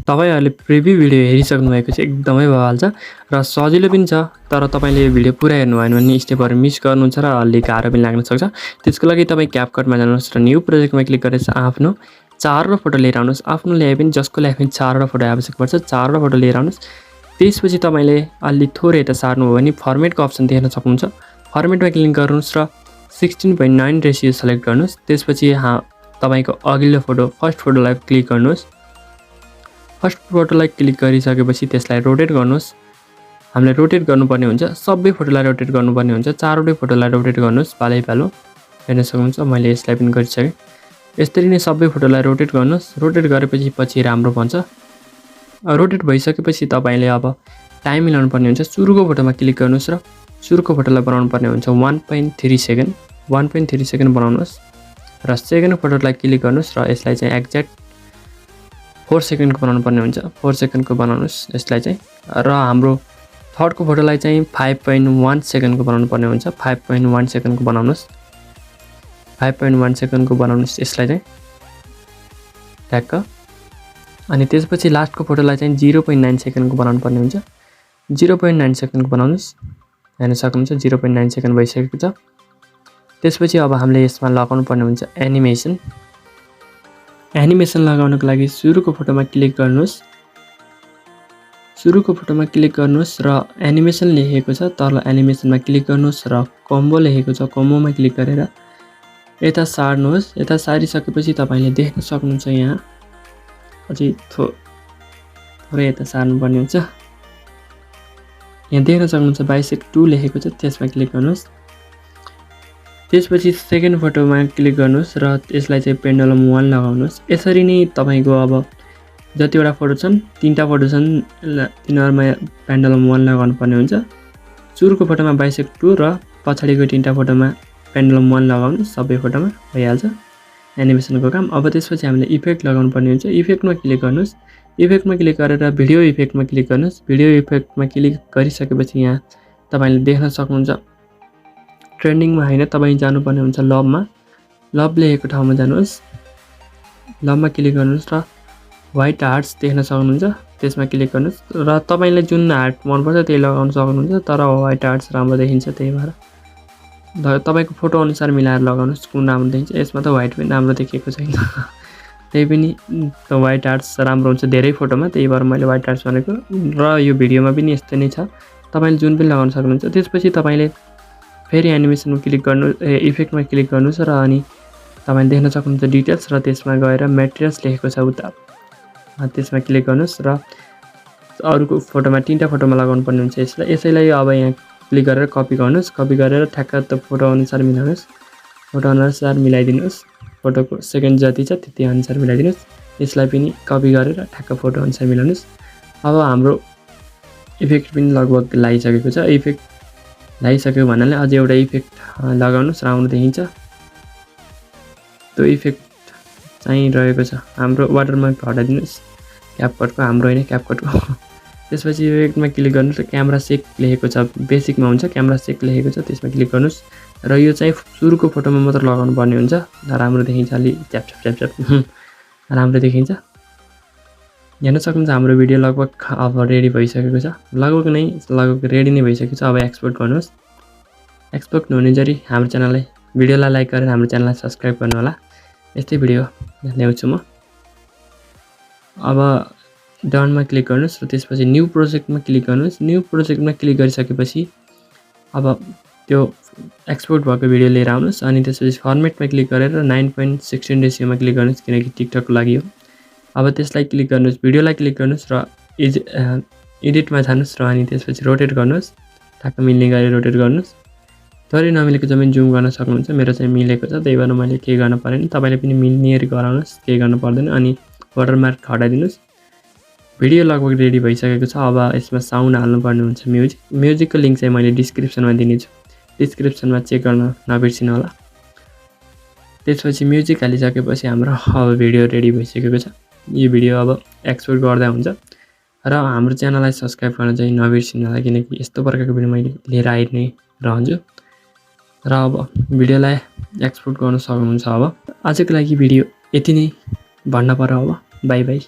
तपाईहरुले preview video हेरिसक्नु भएको छ एकदमै भइहाल्छ र सजिलो पनि छ तर तपाईले यो भिडियो पुरा हेर्नु भएन भने स्टेपहरु मिस गर्नुहुन्छ र अलि गाह्रो पनि लाग्न सक्छ त्यसको लागि तपाई क्यापकटमा जानुहोस् र न्यू प्रोजेक्टमा क्लिक गरेर आफ्नो 4 वटा फोटो लिएर आउनुहोस् आफ्नो ल्याए पनि जसको ल्याए पनि 4 वटा फोटो आवश्यक पर्छ 4 वटा फोटो लिएर आउनुहोस् त्यसपछि तपाईले अलि थोरै यता सार्नु हो भने फर्मेटको अप्सन देख्न सक्नुहुन्छ फर्मेटमा क्लिक गर्नुहोस् र 16:9 रेशियो सिलेक्ट गर्नुहोस् त्यसपछि तपाईको अघिल्लो फोटो फर्स्ट फोटोलाई क्लिक गर्नुहोस् फर्स्ट फोटोलाई क्लिक गरिसकेपछि त्यसलाई रोटेट गर्नुहोस् हामीले रोटेट गर्नुपर्ने हुन्छ सबै फोटोलाई रोटेट गर्नुपर्ने हुन्छ चारवटै फोटोलाई रोटेट गर्नुहोस् पालै पालो हेर्न सक्नुहुन्छ मैले यसलाई पनि गरिसके यसरी नै सबै फोटोलाई रोटेट गर्नुहोस् रोटेट गरेपछि पछि राम्रो बन्छ रोटेट भइसकेपछि तपाईले अब टाइम मिलाउनु पर्ने हुन्छ सुरुको फोटोमा क्लिक गर्नुहोस् र सुरुको फोटोलाई बनाउनु पर्ने हुन्छ 1.3 सेकेन्ड 1.3 सेकेन्ड बनाउनुहोस् र सेकेन्ड फोटोलाई क्लिक गर्नुहोस् र यसलाई चाहिँ एक्ज्याक्ट 4 सेकेन्डको बनाउनु पर्ने हुन्छ 4 सेकेन्डको बनाउनुहोस् यसलाई चाहिँ र हाम्रो थर्डको फोटोलाई चाहिँ 5.1 सेकेन्डको बनाउनु पर्ने हुन्छ 5.1 सेकेन्डको बनाउनुहोस् 5.1 सेकेन्डको बनाउनुहोस् यसलाई चाहिँ ट्याक्क अनि त्यसपछि लास्टको फोटोलाई चाहिँ 0.9 सेकेन्डको बनाउनु पर्ने हुन्छ 0.9 सेकेन्डको बनाउनुहोस् हेर्न सक्नुहुन्छ 0.9 सेकेन्ड भइसकेको छ त्यसपछि अब हामीले यसमा लगाउनु पर्ने हुन्छ एनिमेसन लगाउनको लागि सुरुको फोटोमा क्लिक गर्नुहोस् र एनिमेसन लेखेको छ तल एनिमेसनमा क्लिक गर्नुहोस् र कम्बो लेखेको छ कम्बोमा क्लिक गरेर यता सार्नुहोस् यता सारिसकेपछि तपाईले देख्न सक्नुहुन्छ यहाँ अझै थोरै यता सार्नुपर्ने हुन्छ यहाँ देख्न सक्नुहुन्छ बाइसेक्ट 2 लेखेको छ त्यसमा क्लिक गर्नुहोस् त्यसपछि सेकेन्ड फोटोमा क्लिक गर्नुहोस् र यसलाई चाहिँ पेन्डुलम 1 लगाउनुहोस् यसरी नै तपाईको अब जतिवटा फोटो छन् तीनटा फोटो छन् तिनीहरुमा पेन्डुलम 1 लगाउनु पर्ने हुन्छ सुरुको फोटोमा बाइसेक्ट 2 र पछाडीको तीनटा फोटोमा पेन्डुलम 1 लगाउनुहोस् सबै फोटोमा भइहाल्छ एनिमेसनको काम अब त्यसपछि हामीले इफेक्ट लगाउनु पर्ने हुन्छ इफेक्टमा क्लिक गर्नुहोस् इफेक्टमा क्लिक गरेर भिडियो इफेक्टमा क्लिक गर्नुहोस् भिडियो इफेक्टमा क्लिक गरिसकेपछि यहाँ तपाईले देख्न सक्नुहुन्छ ट्रेन्डिङमा हैन तपाई जानुपर्ने हुन्छ लभ लेखेको ठाउँमा जानुहोस् लभमा क्लिक गर्नुहोस् र व्हाइट हार्ट्स देख्न सक्नुहुन्छ त्यसमा क्लिक गर्नुहोस् र तपाईलाई जुन हार्ट मन पर्छ त्यही लगाउन सक्नुहुन्छ तर व्हाइट हार्ट्स राम्रो देखिन्छ त्यही भएर तपाईको फोटो अनुसार मिलाएर लगाउनुहोस् कुन राम्रो देखिन्छ यसमा त व्हाइट पनि राम्रो देखिएको छैन त्यही पनि व्हाइट हार्ट्स राम्रो हुन्छ धेरै फोटोमा त्यही भएर मैले व्हाइट हार्ट्स भनेको र यो भिडियोमा पनि यस्तै नै छ तपाईले जुन पनि लगाउन सक्नुहुन्छ त्यसपछि तपाईले फेरि एनिमेसनमा क्लिक गर्नु इफेक्टमा क्लिक गर्नुस् र अनि तपाईले देख्न सक्नुहुन्छ डिटेल्स र त्यसमा गएर मटेरियल्स लेखेको छ उता त्यसमा क्लिक गर्नुस् र अरुको फोटोमा तीनटा फोटोमा लगाउनु पर्ने हुन्छ यसैलाई अब यहाँ क्लिक गरेर कपी गर्नुस् कपी गरेर ठ्याक्क त फोटो अनुसार मिलाउनुस् फोटो अनुसार मिलाइदिनुस् फोटोको सेकेन्ड जति छ त्यति अनुसार मिलाइदिनुस् यसलाई पनि कपी गरेर ठ्याक्क फोटो अनुसार मिलाउनुस् अब हाम्रो इफेक्ट पनि लगभग लागिसकेको छ इफेक्ट लागिसक्यो भन्नाले अझ एउटा इफेक्ट लगाउनुस् राम्रो देखिन्छ त्यो इफेक्ट चाहिँ रहेको छ हाम्रो वाटरमार्क हटाइदिनुस् क्यापकटको हाम्रो हैन क्यापकटको त्यसपछि इफेक्टमा क्लिक गर्नुस् र क्यामेरा सेक लेखेको छ बेसिकमा हुन्छ क्यामेरा सेक लेखेको छ त्यसमा क्लिक गर्नुस् र यो चाहिँ सुरुको फोटोमा मात्र लगाउनु पर्ने हुन्छ राम्रो देखिन्छ अलि च्याप राम्रो देखिन्छ हेर्न सक्नुहुन्छ हाम्रो भिडियो लगभग अब रेडी भइसकेको छ लगभग रेडी नै भइसकेको छ अब एक्सपोर्ट गर्नुहोस् एक्सपोर्ट हुने जरी हाम्रो च्यानललाई भिडियोलाई लाइक गरेर हाम्रो च्यानललाई सब्स्क्राइब गर्नु होला यस्तै भिडियो ल्याउँछु म अब डनमा क्लिक गर्नुहोस् र त्यसपछि न्यू प्रोजेक्टमा क्लिक गर्नुहोस् न्यू प्रोजेक्टमा क्लिक गरिसकेपछि अब त्यो एक्सपोर्ट भएको भिडियो लिएर आउनुहोस् अनि त्यसपछि फर्मेटमा क्लिक गरेर 9.16 रेशियोमा क्लिक गर्नुहोस् किनकि टिकटकको लागि हो अब त्यसलाई क्लिक गर्नुहोस् भिडियोलाई क्लिक गर्नुहोस् र एडिटमा जानुहोस् र अनि त्यसपछि रोटेट गर्नुहोस् ठ्याक्क मिल्ने गरी रोटेट गर्नुहोस् थोरै नमिलेको जमिन जुम गर्न सक्नुहुन्छ मेरो चाहिँ मिलेको छ त्यही भएर मैले के गर्न परेन तपाईले पनि मिल्ने गरी गराउनुहोस् केही गर्न पर्दैन अनि वाटरमार्क हटाइदिनुस् भिडियो लगभग रेडी भइसकेको छ अब यसमा साउन्ड हाल्नु पर्ने हुन्छ म्युजिकको लिंक चाहिँ मैले डिस्क्रिप्सनमा दिनेछु डिस्क्रिप्सनमा चेक गर्न नबिर्सिनु होला त्यसपछि म्युजिक हालिसकेपछि हाम्रो अब भिडियो रेडी भइसकेको छ यो भिडियो अब एक्सपोर्ट गर्दा हुन्छ र हाम्रो च्यानललाई सब्स्क्राइब गर्न चाहिँ नबिर्सिनु होला किनकि यस्तो प्रकारको भिडियो मैले लिएर आइनै रहन्छु र अब भिडियोलाई एक्सपोर्ट गर्न सक्नुहुन्छ अब आजको लागि भिडियो यति नै भन्न पर्यो अब बाइ बाइ